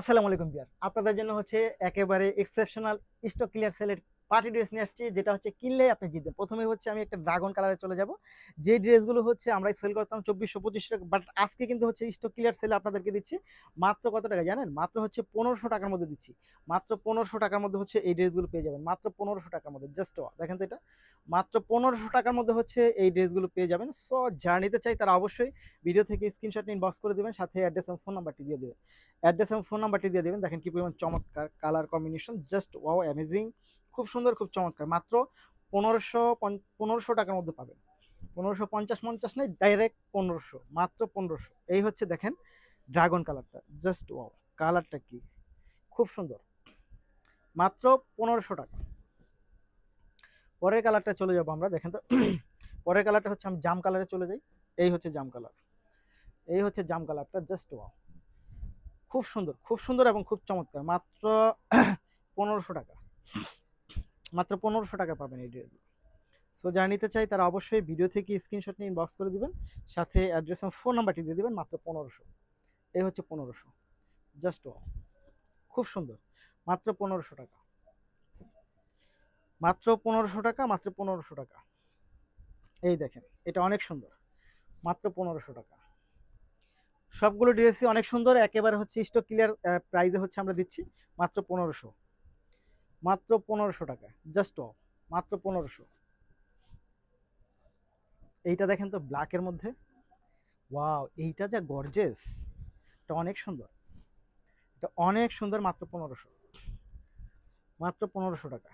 আসসালামু আলাইকুম ভিউয়ার্স, আপনাদের জন্য হচ্ছে একেবারে এক্সেপশনাল স্টক ক্লিয়ার সেলের পার্টি ড্রেস নিয়ে আসছি, যেটা হচ্ছে কিনলে আপনি জিতবেন। প্রথমে হচ্ছে আমি একটা ড্রাগন কালারে চলে যাব। যে ড্রেসগুলো হচ্ছে আমরা সেল করতাম 2400-2500 টাকা, বাট আজকে কিন্তু হচ্ছে স্টক ক্লিয়ার সেলে আপনাদেরকে দিচ্ছি মাত্র কত টাকা জানেন? মাত্র হচ্ছে 1500 টাকার মধ্যে দিচ্ছি। মাত্র 1500 টাকার মধ্যে হচ্ছে এই ড্রেসগুলো পেয়ে যাবেন, মাত্র 1500 টাকার মধ্যে। জাস্ট দেখেন তো, এটা মাত্র 1500 টাকার মধ্যে হচ্ছে এই ড্রেসগুলো পেয়ে যাবেন। সো যারা নিতে চাই তারা অবশ্যই ভিডিও থেকে স্ক্রিনশট নিয়ে ইনবক্স করে দেবেন, সাথে অ্যাড্রেস এবং ফোন নাম্বারটি দিয়ে দেবেন। অ্যাড্রেস এবং ফোন নাম্বারটি দিয়ে দেবেন। দেখেন কি পরিমাণ চমৎকার colour combination, just wow amazing, খুব সুন্দর, খুব চমৎকার। মাত্র 1500 টাকার মধ্যে পাবেন। 1550 নেই, ডাইরেক্ট 1500, মাত্র 1500। এই হচ্ছে দেখেন ড্রাগন কালারটা, জাস্ট ওয়াও, কালারটা কি খুব সুন্দর, মাত্র 1500 টাকা। পরের কালারটা চলে যাবো আমরা, দেখেন তো। পরের কালারটা হচ্ছে আমি জাম কালারে চলে যাই। এই হচ্ছে জাম কালার, এই হচ্ছে জাম কালারটা, জাস্ট ওয়াও, খুব সুন্দর, খুব সুন্দর এবং খুব চমৎকার। মাত্র 1500 টাকা, মাত্র 1500 টাকা পাবেন এই ড্রেস। সো যারা নিতে চাই তারা অবশ্যই ভিডিও থেকে স্ক্রিনশট নিয়ে ইনবক্স করে দিবেন, সাথে অ্যাড্রেস এবং ফোন নাম্বারটি দিয়ে দিবেন। মাত্র 1500। এই হচ্ছে 1500, জাস্ট খুব সুন্দর, মাত্র 1500 টাকা, মাত্র 1500 টাকা, মাত্র 1500 টাকা। এই দেখেন, এটা অনেক সুন্দর, মাত্র 1500 টাকা। সবগুলো ড্রেসই অনেক সুন্দর, একেবারে হচ্ছে স্টক ক্লিয়ার প্রাইসে হচ্ছে আমরা দিচ্ছি মাত্র 1500, মাত্র 1500 টাকা, জাস্ট মাত্র 1500। এইটা দেখেন তো ব্ল্যাকের মধ্যে, ওয়াও, এইটা যা গর্জেস, এটা অনেক সুন্দর, এটা অনেক সুন্দর, মাত্র 1500, মাত্র 1500 টাকা।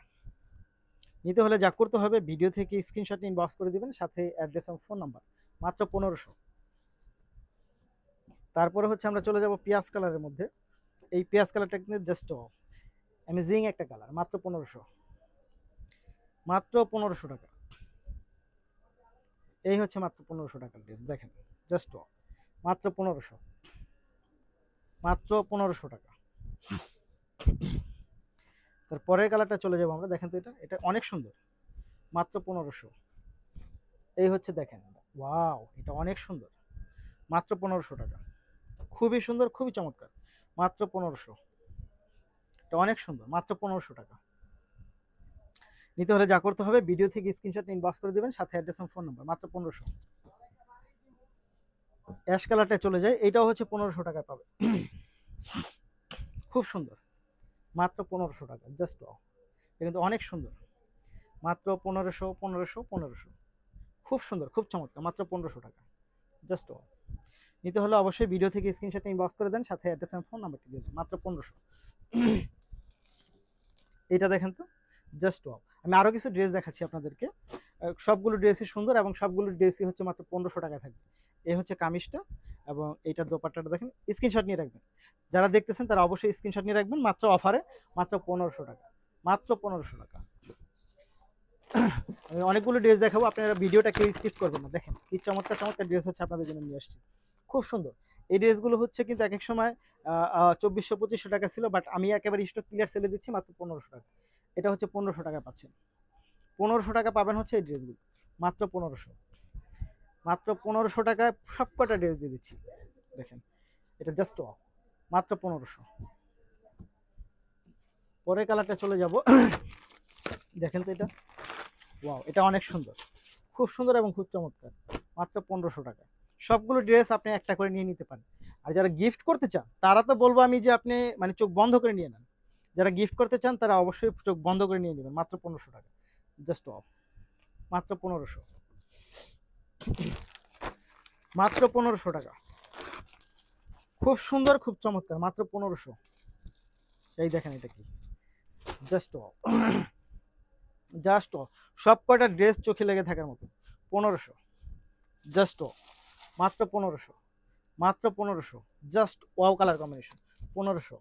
নিতে হলে যা করতে হবে, ভিডিও থেকে স্ক্রিনশট ইনবক্স করে দিবেন, সাথে অ্যাড্রেস এবং ফোন নাম্বার। মাত্র 1500। তারপরে হচ্ছে আমরা চলে যাব পেঁয়াজ কালারের মধ্যে। এই পেঁয়াজ কালারটা কিন্তু জাস্ট অ্যামেজিং একটা কালার, মাত্র 1500, মাত্র 1500 টাকা। এই হচ্ছে মাত্র 1500 টাকার ড্রেস, দেখেন, জাস্ট মাত্র 1500, মাত্র 1500 টাকা। তার পরের কালারটা চলে যাবো আমরা, দেখেন তো, এটা এটা অনেক সুন্দর, মাত্র 1500। এই হচ্ছে দেখেন, ওয়াও, এটা অনেক সুন্দর, মাত্র 1500 টাকা, খুবই সুন্দর, খুবই চমৎকার, মাত্র 1500। এটা অনেক সুন্দর, মাত্র 1500 টাকা। নিতে হলে যা করতে হবে, ভিডিও থেকে স্ক্রিনশট ইনবক্স করে দিবেন, সাথে অ্যাড্রেস এবং ফোন নাম্বার। মাত্র 1500। অ্যাশ কালারটা চলে যায়, এটাও হচ্ছে 1500 টাকায় পাবে, খুব সুন্দর, মাত্র 1500 টাকা, জাস্ট এটা কিন্তু অনেক সুন্দর, মাত্র 1500, 1500, 1500, খুব সুন্দর, খুব চমৎকার, মাত্র 1500 টাকা, জাস্ট নিতে হলে অবশ্যই ভিডিও থেকে স্ক্রিনশট ইনবক্স করে দেন, সাথে অ্যাড্রেস এবং ফোন নাম্বারটি দিয়ে দেন। মাত্র 1500। এটা দেখেন তো, জাস্ট আমি আরো কিছু ড্রেস দেখাচ্ছি আপনাদেরকে। সবগুলো ড্রেসই সুন্দর এবং সবগুলো ড্রেসই হচ্ছে মাত্র 1500 টাকায় থাকবে। এই হচ্ছে কামিজটা, এবং এইটার দোপাট্টাটা দেখেন, স্ক্রিনশট নিয়ে রাখবেন। যারা দেখতেছেন তারা অবশ্যই স্ক্রিনশট নিয়ে রাখবেন, মাত্র অফারে, মাত্র 1500 টাকা, মাত্র 1500 টাকা। আমি অনেকগুলো ড্রেস দেখাবো, আপনারা ভিডিওটা কেউ স্কিপ করবেন না। দেখেন কি চমৎকার চমৎকার ড্রেস হচ্ছে আপনাদের জন্য নিয়ে আসছি, খুব সুন্দর। এই ড্রেসগুলো হচ্ছে কিন্তু এক এক সময় 2400-2500 টাকা ছিল, বাট আমি একেবারে স্টক ক্লিয়ার সেলে দিচ্ছি মাত্র 1500 টাকা। এটা হচ্ছে 1500 টাকা পাচ্ছেন, 1500 টাকা পাবেন হচ্ছে এই ড্রেসগুলো, মাত্র 1500, মাত্র 1500 টাকায় সব কটা ড্রেস দিয়ে দিচ্ছি। দেখেন, এটা জাস্ট মাত্র 1500। পরের কালারটা চলে যাব। দেখেন তো, এটা ওয়াও, এটা অনেক সুন্দর, খুব সুন্দর এবং খুব চমৎকার, মাত্র 1500 টাকা। সবগুলো ড্রেস আপনি একটা করে নিয়ে নিতে পারেন। আর যারা গিফট করতে চান তারা তো বলবো আমি যে আপনি মানে চোখ বন্ধ করে নিয়ে নেন। যারা গিফট করতে চান তারা অবশ্যই চোখ বন্ধ করে নিয়ে নেবেন, মাত্র 1500 টাকা, জাস্ট মাত্র 1500, মাত্র 1500 টাকা, খুব সুন্দর, খুব চমৎকার, মাত্র 1500। এই দেখেন, এটা কি, জাস্ট জাস্ট সব কয়টা ড্রেস চোখে লেগে থাকার মতো, 1500, জাস্ট মাত্র 1500, মাত্র 1500, জাস্ট ওয়াও কালার কম্বিনেশন, 1500।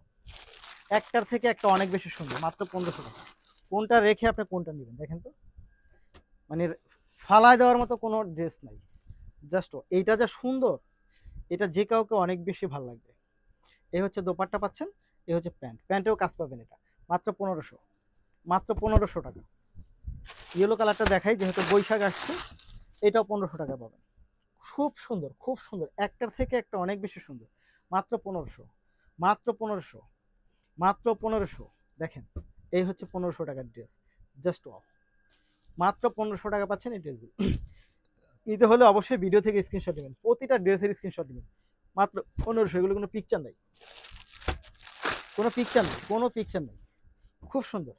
একটার থেকে একটা অনেক বেশি সুন্দর, মাত্র 1500 টাকা। কোনটা রেখে আপনি কোনটা নেবেন দেখেন তো, মানে ফালায় দেওয়ার মতো কোনো ড্রেস নাই, জাস্ট এইটা যা সুন্দর, এটা যে কাউকে অনেক বেশি ভালো লাগবে। এই হচ্ছে দোপাট্টা পাচ্ছেন, এই হচ্ছে প্যান্ট, প্যান্টেও কাজ পাবেন। এটা মাত্র 1500, মাত্র 1500 টাকা। ইয়েলো কালারটা দেখাই, যেহেতু বৈশাখ আসছে, এটাও 1500 টাকা পাবেন, খুব সুন্দর, খুব সুন্দর, একটার থেকে একটা অনেক বেশি সুন্দর, মাত্র 1500, মাত্র 1500। মাত্র 1500। দেখেন এই হচ্ছে 1500 টাকার ড্রেস, জাস্ট ওয়াও, মাত্র 1500 টাকা পাচ্ছেন এই ড্রেসগুলো। নিতে হলে অবশ্যই ভিডিও থেকে স্ক্রিনশট নেবেন, প্রতিটা ড্রেসের স্ক্রিনশট নেবেন, মাত্র 1500। এগুলো কোনো পিকচার নেই, কোনো পিকচার নেই, কোনো পিকচার নেই। খুব সুন্দর,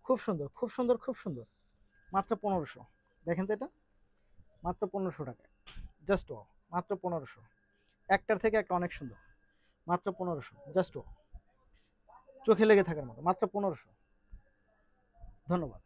খুব সুন্দর, খুব সুন্দর, খুব সুন্দর, মাত্র 1500। দেখেন তো এটা মাত্র 1500 টাকা, জাস্ট ওয়াও, মাত্র 1500। একটার থেকে একটা অনেক সুন্দর, মাত্র 1500, জাস্ট ওয়াও, চোখে লেগে থাকার মতো, মাত্র 1500। ধন্যবাদ।